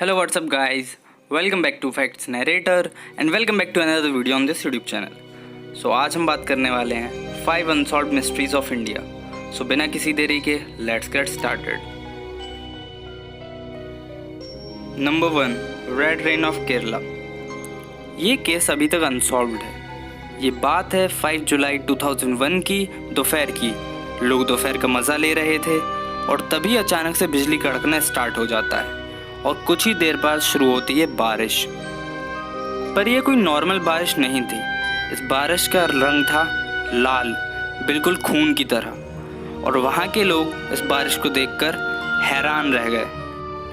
Hello, what's up, guys? Welcome back to Facts Narrator and welcome back to another video on this YouTube channel. So आज हम बात करने वाले हैं 5 unsolved mysteries of India. सो बिना किसी देरी के let's get started. Number 1, red rain of Kerala. ये केस अभी तक अनसॉल्व्ड है. ये बात है 5 जुलाई 2001 की दोपहर की. लोग दोपहर का मज़ा ले रहे थे और तभी अचानक से बिजली कड़कना स्टार्ट हो जाता है और कुछ ही देर बाद शुरू होती है बारिश. पर यह कोई नॉर्मल बारिश नहीं थी. इस बारिश का रंग था लाल, बिल्कुल खून की तरह. और वहाँ के लोग इस बारिश को देखकर हैरान रह गए.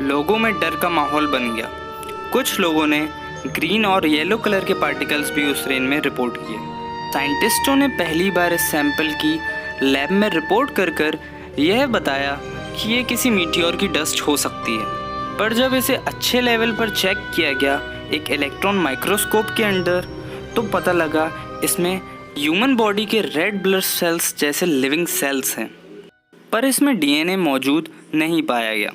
लोगों में डर का माहौल बन गया. कुछ लोगों ने ग्रीन और येलो कलर के पार्टिकल्स भी उस रेन में रिपोर्ट किए. साइंटिस्टों ने पहली बार इस सैंपल की लैब में रिपोर्ट कर यह बताया कि ये किसी मीटियोर की डस्ट हो सकती है. पर जब इसे अच्छे लेवल पर चेक किया गया एक इलेक्ट्रॉन माइक्रोस्कोप के अंदर, तो पता लगा इसमें ह्यूमन बॉडी के रेड ब्लड सेल्स जैसे लिविंग सेल्स हैं. पर इसमें डीएनए मौजूद नहीं पाया गया.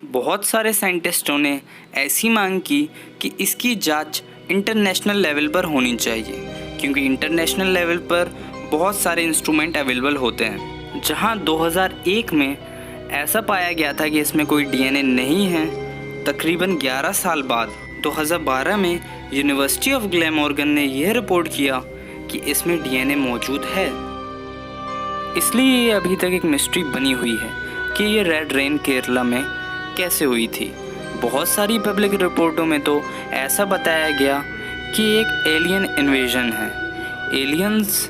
बहुत सारे साइंटिस्टों ने ऐसी मांग की कि इसकी जांच इंटरनेशनल लेवल पर होनी चाहिए, क्योंकि इंटरनेशनल लेवल पर बहुत सारे इंस्ट्रूमेंट अवेलेबल होते हैं. जहां 2001 में ऐसा पाया गया था कि इसमें कोई डीएनए नहीं है, तकरीबन 11 साल बाद 2012 में यूनिवर्सिटी ऑफ ग्लैमॉर्गन ने यह रिपोर्ट किया कि इसमें डीएनए मौजूद है. इसलिए ये अभी तक एक मिस्ट्री बनी हुई है कि ये रेड रेन केरला में कैसे हुई थी. बहुत सारी पब्लिक रिपोर्टों में तो ऐसा बताया गया कि एक एलियन इन्वेजन है. एलियंस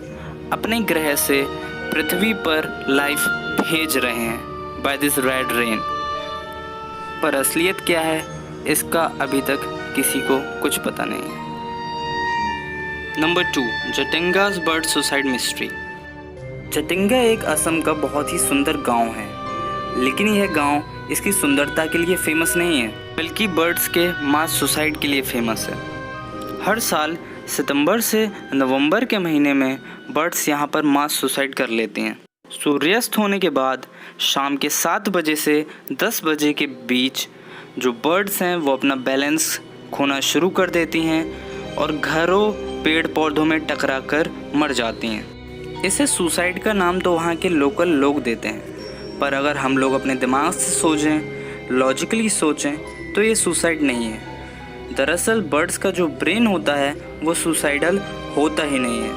अपने ग्रह से पृथ्वी पर लाइफ भेज रहे हैं बाय दिस रेड रेन. पर असलियत क्या है इसका अभी तक किसी को कुछ पता नहीं है. Number 2, Jatinga's bird suicide mystery. Jatinga एक असम का बहुत ही सुंदर गांव है, लेकिन यह गांव इसकी सुंदरता के लिए फेमस नहीं है, बल्कि बर्ड्स के मास सुसाइड के लिए फेमस है. हर साल सितंबर से नवंबर के महीने में बर्ड्स यहाँ पर मास सुसाइड कर लेते हैं. सूर्यास्त होने के बाद शाम के 7 बजे से 10 बजे के बीच जो बर्ड्स हैं वो अपना बैलेंस खोना शुरू कर देती हैं और घरों पेड़ पौधों में टकरा कर मर जाती हैं. इसे सुसाइड का नाम तो वहाँ के लोकल लोग देते हैं, पर अगर हम लोग अपने दिमाग से सोचें, लॉजिकली सोचें, तो ये सुसाइड नहीं है. दरअसल बर्ड्स का जो ब्रेन होता है वो सुसाइडल होता ही नहीं है.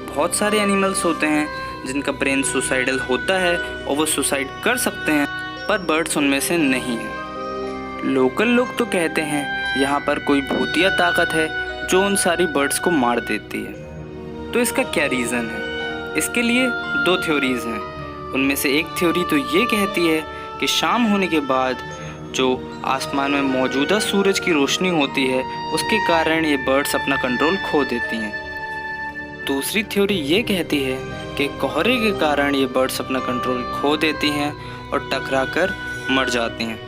बहुत सारे एनिमल्स होते हैं जिनका ब्रेन सुसाइडल होता है और वो सुसाइड कर सकते हैं, पर बर्ड्स उनमें से नहीं है. लोकल लोग तो कहते हैं यहाँ पर कोई भूतिया ताकत है जो उन सारी बर्ड्स को मार देती है. तो इसका क्या रीज़न है? इसके लिए 2 थ्योरीज़ हैं. उनमें से एक थ्योरी तो ये कहती है कि शाम होने के बाद जो आसमान में मौजूदा सूरज की रोशनी होती है उसके कारण ये बर्ड्स अपना कंट्रोल खो देती हैं. दूसरी थ्योरी ये कहती है कि कोहरे के कारण ये बर्ड्स अपना कंट्रोल खो देती हैं और टकराकर मर जाती हैं.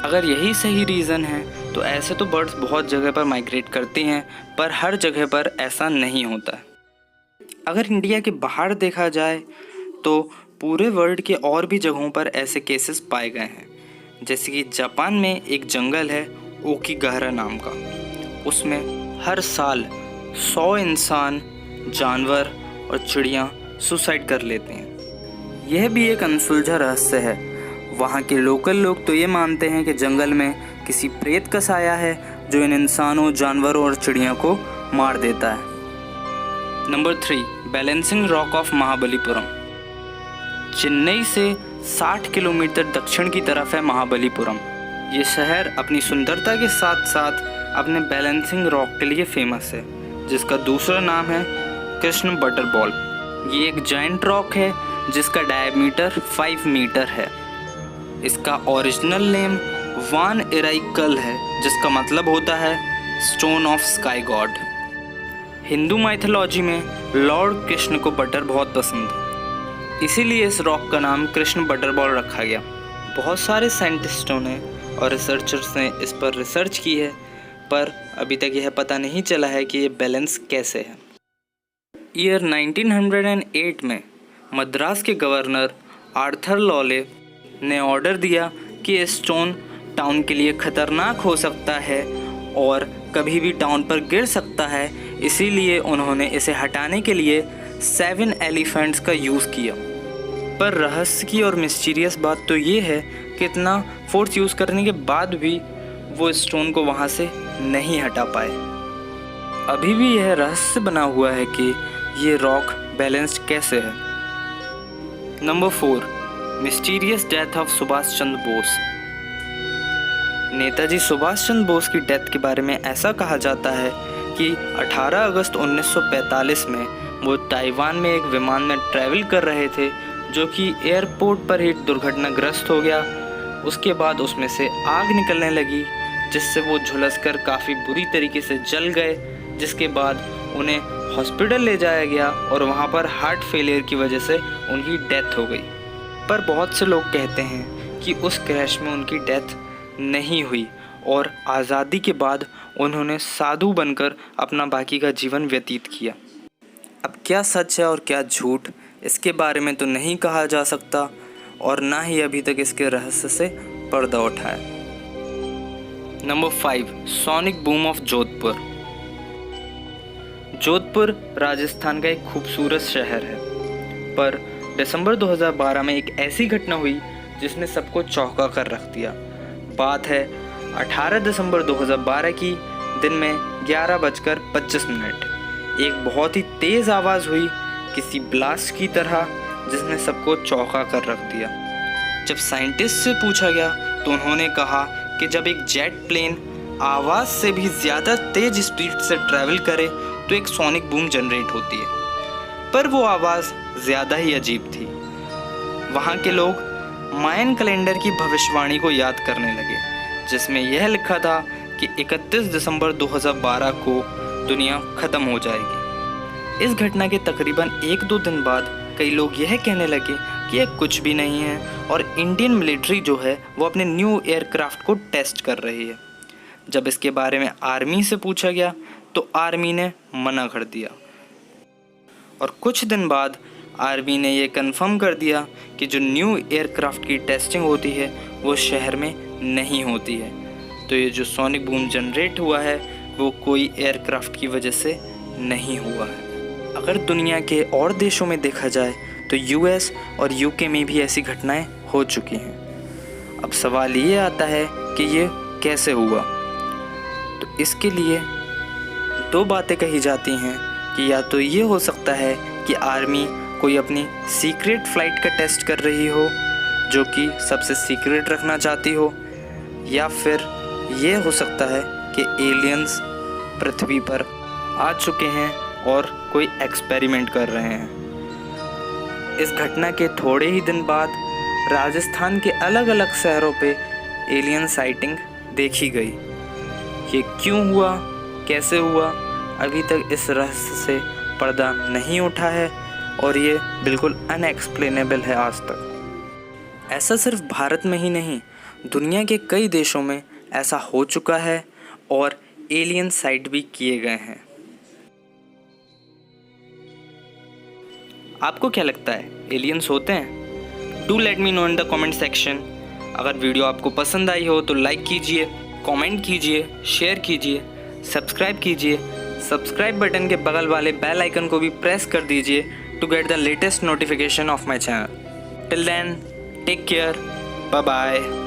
अगर यही सही रीज़न है तो ऐसे तो बर्ड्स बहुत जगह पर माइग्रेट करती हैं, पर हर जगह पर ऐसा नहीं होता. अगर इंडिया के बाहर देखा जाए तो पूरे वर्ल्ड के और भी जगहों पर ऐसे केसेस पाए गए हैं. जैसे कि जापान में एक जंगल है ओकीगहरा नाम का. उसमें हर साल 100 इंसान, जानवर और चिड़ियाँ सुसाइड कर लेते हैं. यह भी एक अनसुलझा रहस्य है. वहाँ के लोकल लोग तो ये मानते हैं कि जंगल में किसी प्रेत का साया है जो इन इंसानों, जानवरों और चिड़ियों को मार देता है. Number 3, balancing rock of Mahabalipuram. Chennai से 60 किलोमीटर दक्षिण की तरफ है महाबलीपुरम. ये शहर अपनी सुंदरता के साथ साथ अपने बैलेंसिंग रॉक के लिए फेमस है, जिसका दूसरा नाम है कृष्ण बटरबॉल. ये एक जाइंट रॉक है जिसका डायमीटर 5 मीटर है. इसका ओरिजिनल नेम वान इराइकल है, जिसका मतलब होता है stone of sky God. Hindu mythology में लॉर्ड कृष्ण को बटर बहुत पसंद है, इसीलिए इस रॉक का नाम कृष्ण बटरबॉल रखा गया. बहुत सारे साइंटिस्टों ने और रिसर्चर्स ने इस पर रिसर्च की है, पर अभी तक यह पता नहीं चला है कि ये बैलेंस कैसे है. ईयर 1908 में मद्रास के गवर्नर आर्थर लॉले ने ऑर्डर दिया कि स्टोन टाउन के लिए खतरनाक हो सकता है और कभी भी टाउन पर गिर सकता है, इसीलिए उन्होंने इसे हटाने के लिए 7 एलिफेंट्स का यूज़ किया। पर रहस्य की और मिस्टीरियस बात तो ये है कि इतना फोर्स यूज़ करने के बाद भी वो स्टोन को वहाँ से नहीं हटा पाए। अभी भी यह रहस्य बना हुआ है कि ये रॉक बैलेंस्ड कैसे है। Number 4, mysterious death of Subhash Chandra Bose. Netaji Subhash Chandra Bose की डेथ के बारे में ऐसा कहा जाता है कि 18 अगस्त 1945 में वो ताइवान में एक विमान में ट्रैवल कर रहे थे, जो कि एयरपोर्ट पर ही दुर्घटनाग्रस्त हो गया। उसके बाद उसमें से आग निकलने लगी, जिससे वो झुलसकर काफ़ी बुरी तरीके से जल गए, जिसके बाद उन्हें हॉस्पिटल ले जाया गया और वहाँ पर हार्ट फेलियर की वजह से उनकी डेथ हो गई। पर बहुत से लोग कहते हैं कि उस क्रैश में उनकी डेथ नहीं हुई और आज़ादी के बाद उन्होंने साधु बनकर अपना बाकी का जीवन व्यतीत किया। अब क्या सच है और क्या झूठ, इसके बारे में तो नहीं कहा जा सकता और ना ही अभी तक इसके रहस्य से पर्दा उठा है। Number 5, sonic boom of Jodhpur. Jodhpur Rajasthan का एक खूबसूरत शहर है, पर दिसंबर 2012 में एक ऐसी घटना हुई जिसने सबको चौंका कर रख दिया। बात है 18 दिसंबर 2012 की, दिन में 11:25। एक बहुत ही तेज़ आवाज़ हुई, किसी ब्लास्ट की तरह, जिसने सबको चौंका कर रख दिया। जब साइंटिस्ट से पूछा गया तो उन्होंने कहा कि जब एक जेट प्लेन आवाज़ से भी ज़्यादा तेज़ स्पीड से ट्रैवल करे तो एक सोनिक बूम जनरेट होती है। पर वो आवाज़ ज़्यादा ही अजीब थी। वहाँ के लोग मायन कैलेंडर की भविष्यवाणी को याद करने लगे, जिसमें यह लिखा था कि 31 दिसंबर 2012 को दुनिया ख़त्म हो जाएगी। इस घटना के तकरीबन 1-2 दिन बाद कई लोग यह कहने लगे कि यह कुछ भी नहीं है और इंडियन मिलिट्री जो है वो अपने न्यू एयरक्राफ्ट को टेस्ट कर रही है। जब इसके बारे में आर्मी से पूछा गया तो आर्मी ने मना कर दिया और कुछ दिन बाद आर्मी ने यह कंफर्म कर दिया कि जो न्यू एयरक्राफ्ट की टेस्टिंग होती है वो शहर में नहीं होती है। तो ये जो सोनिक बूम जनरेट हुआ है वो कोई एयरक्राफ्ट की वजह से नहीं हुआ है। अगर दुनिया के और देशों में देखा जाए तो यूएस और यूके में भी ऐसी घटनाएं हो चुकी हैं। अब सवाल ये आता है कि ये कैसे हुआ। तो इसके लिए 2 बातें कही जाती हैं कि या तो ये हो सकता है कि आर्मी कोई अपनी सीक्रेट फ़्लाइट का टेस्ट कर रही हो, जो कि सबसे सीक्रेट रखना चाहती हो, या फिर ये हो सकता है कि एलियंस पृथ्वी पर आ चुके हैं और कोई एक्सपेरिमेंट कर रहे हैं। इस घटना के थोड़े ही दिन बाद राजस्थान के अलग अलग शहरों पे एलियन साइटिंग देखी गई। ये क्यों हुआ, कैसे हुआ, अभी तक इस रहस्य से पर्दा नहीं उठा है और ये बिल्कुल अनएक्सप्लेनेबल है आज तक। ऐसा सिर्फ भारत में ही नहीं, दुनिया के कई देशों में ऐसा हो चुका है और एलियन साइट भी किए गए हैं। आपको क्या लगता है, एलियंस होते हैं? Do let me know in the comment section. अगर वीडियो आपको पसंद आई हो तो लाइक कीजिए, कमेंट कीजिए, शेयर कीजिए, सब्सक्राइब कीजिए। सब्सक्राइब बटन के बगल वाले बेल आइकन को भी प्रेस कर दीजिए to get the latest notification of my channel. Till then, take care, bye bye.